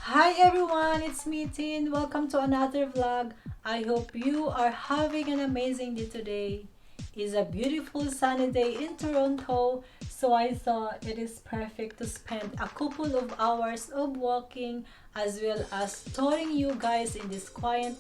Hi everyone, it's me Tin. Welcome to another vlog. I hope you are having an amazing day today. It's a beautiful sunny day in Toronto, so I thought it is perfect to spend a couple of hours of walking as well as touring you guys in this quiet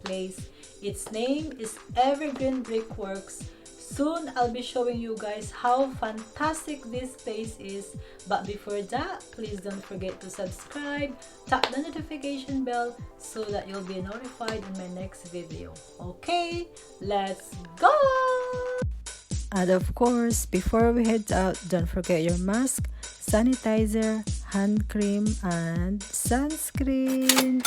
place. Its name is Evergreen Brickworks. Soon I'll be showing you guys how fantastic this place is. But before that, please don't forget to subscribe, tap the notification bell so that you'll be notified in my next video. Okay, let's go! And of course, before we head out, don't forget your mask, sanitizer, hand cream, and sunscreen.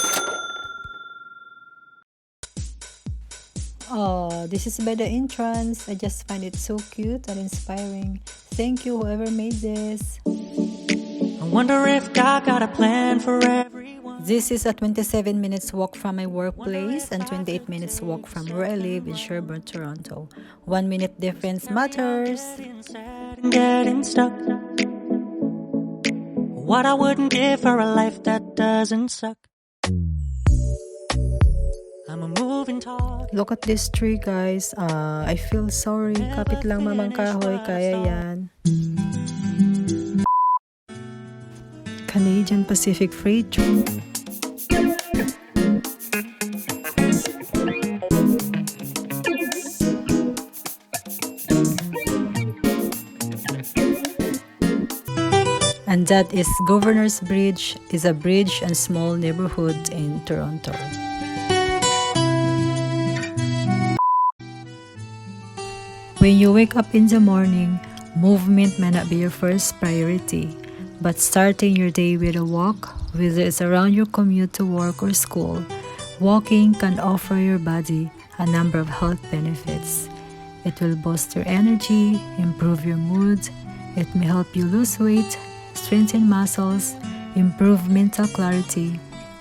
Oh, this is by the entrance. I just find it so cute and inspiring. Thank you, whoever made this. I wonder if God got a plan for everyone. This is a 27 minutes walk from my workplace and 28 minutes walk from where I live in Sherbourne, Toronto. 1 minute difference matters. Getting stuck. What I wouldn't give for a life that doesn't suck. I'm a moving target. Look at this tree, guys. I feel sorry. Kapit lang mamang kahoy, kaya yan. Canadian Pacific Freight Train. And that is Governor's Bridge, is a bridge and small neighborhood in Toronto. When you wake up in the morning, movement may not be your first priority, but starting your day with a walk, whether it's around your commute to work or school, walking can offer your body a number of health benefits. It will boost your energy, improve your mood, it may help you lose weight, strengthen muscles, improve mental clarity.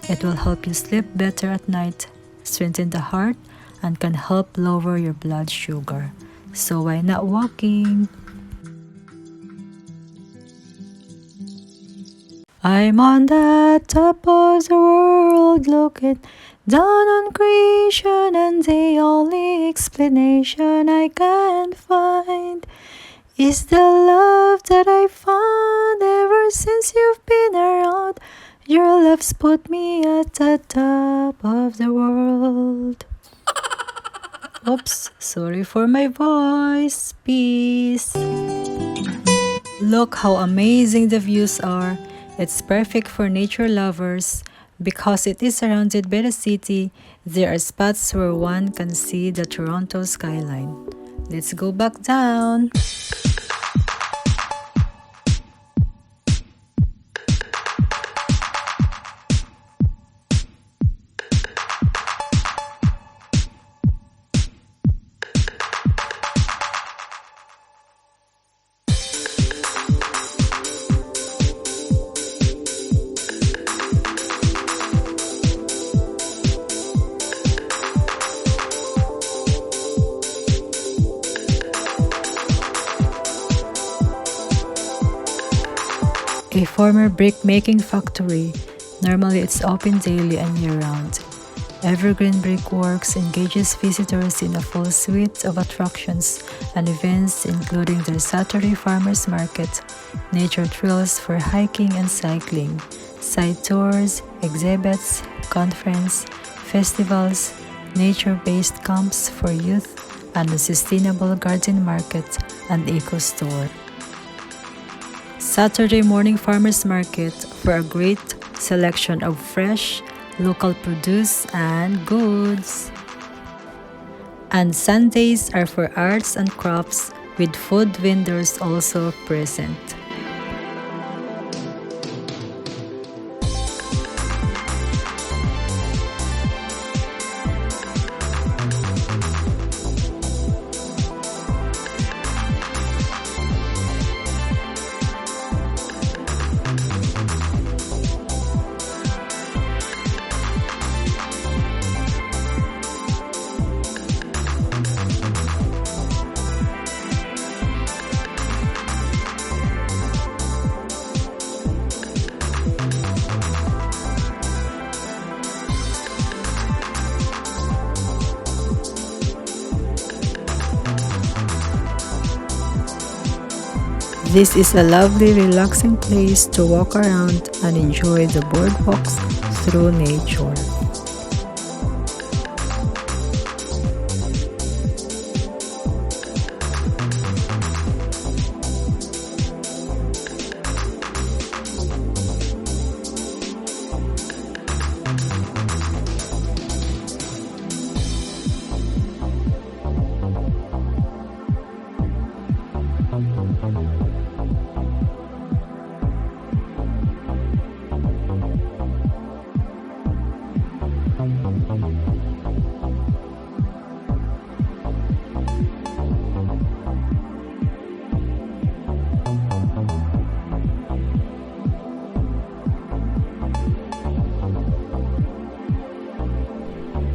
It will help you sleep better at night, strengthen the heart, and can help lower your blood sugar. So why not walking? I'm on the top of the world looking down on creation, and the only explanation I can find is the love that I found ever since you've been around. Your love's put me at the top of the world. Oops, sorry for my voice. Peace. Look how amazing the views are. It's perfect for nature lovers. Because it is surrounded by the city, there are spots where one can see the Toronto skyline. Let's go back down. A former brick-making factory. Normally it's open daily and year-round. Evergreen Brickworks engages visitors in a full suite of attractions and events, including their Saturday Farmers Market, nature trails for hiking and cycling, site tours, exhibits, conference, festivals, nature-based camps for youth, and a sustainable garden market and eco-store. Saturday morning farmers market for a great selection of fresh, local produce and goods. And Sundays are for arts and crafts with food vendors also present. This is a lovely, relaxing place to walk around and enjoy the boardwalks through nature.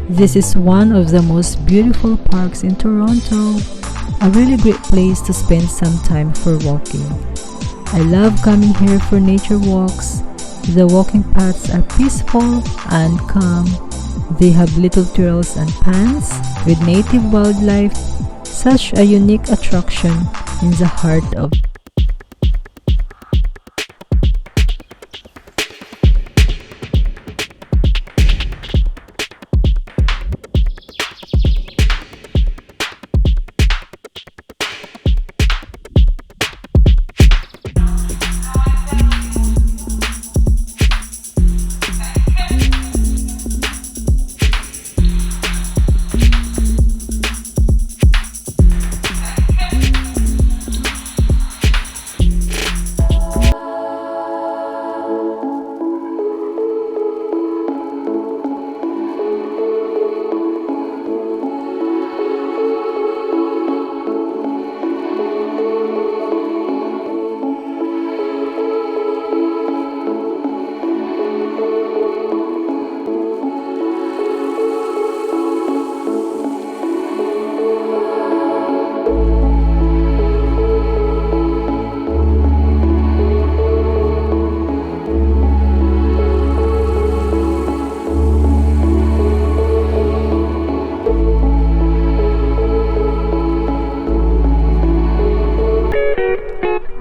This is one of the most beautiful parks in Toronto, a really great place to spend some time for walking. I love coming here for nature walks. The walking paths are peaceful and calm. They have little trails and paths with native wildlife, such a unique attraction in the heart of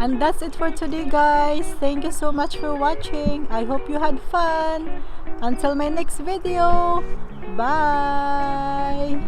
And that's it for today, guys. Thank you so much for watching. I hope you had fun. Until my next video. Bye.